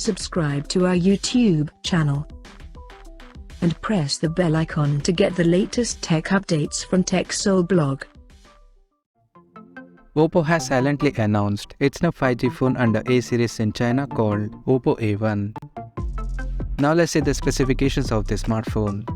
subscribe to our YouTube channel, and press the bell icon to get the latest tech updates from TechSole Blog. Oppo has silently announced its new 5G phone under A series in China called Oppo A1. Now let's see the specifications of the smartphone.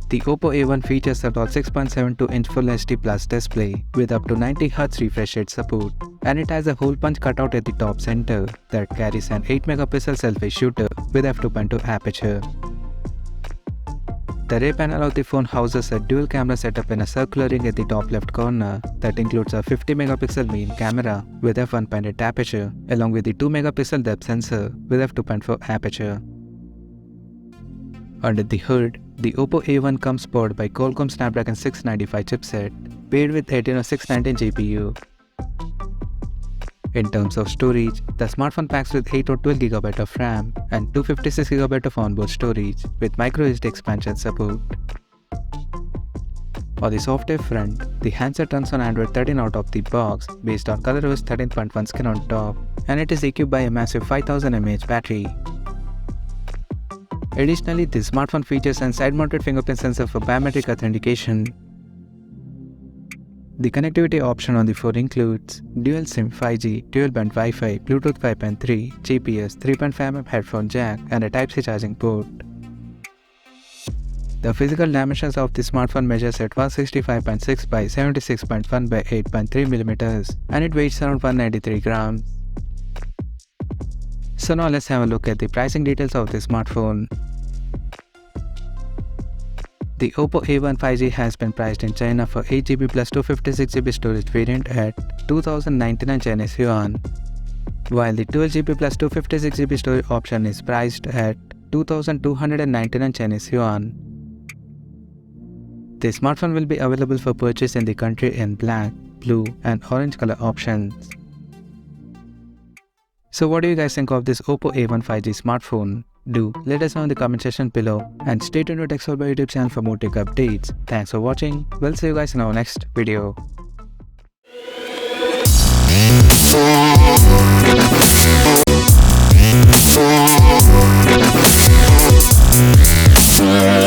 The Oppo A1 features a 6.72-inch Full HD Plus display with up to 90Hz refresh rate support, and it has a hole punch cutout at the top center that carries an 8-megapixel selfie shooter with f2.2 aperture. The rear panel of the phone houses a dual camera setup in a circular ring at the top left corner that includes a 50-megapixel main camera with f1.8 aperture along with the 2-megapixel depth sensor with f2.4 aperture. Under the hood, the Oppo A1 comes powered by Qualcomm Snapdragon 695 chipset paired with Adreno 619 GPU. In terms of storage, the smartphone packs with 8 or 12GB of RAM and 256GB of onboard storage with microSD expansion support. On the software front, the handset runs on Android 13 out of the box based on ColorOS 13.1 skin on top, and it is equipped by a massive 5000 mAh battery. Additionally, the smartphone features a side-mounted fingerprint sensor for biometric authentication. The connectivity option on the phone includes dual SIM 5G, dual-band Wi-Fi, Bluetooth 5.3, GPS, 3.5mm headphone jack, and a Type-C charging port. The physical dimensions of the smartphone measures at 165.6 by 76.1 by 8.3mm, and it weighs around 193 grams. So now let's have a look at the pricing details of the smartphone. The Oppo A1 5G has been priced in China for 8GB plus 256GB storage variant at 2099 Chinese yuan, while the 12GB plus 256GB storage option is priced at 2299 Chinese yuan. The smartphone will be available for purchase in the country in black, blue, and orange color options. So what do you guys think of this Oppo A1 5G smartphone? Do let us know in the comment section below, and stay tuned to TechSole Blog YouTube channel for more tech updates. Thanks for watching. We'll see you guys in our next video. Yeah.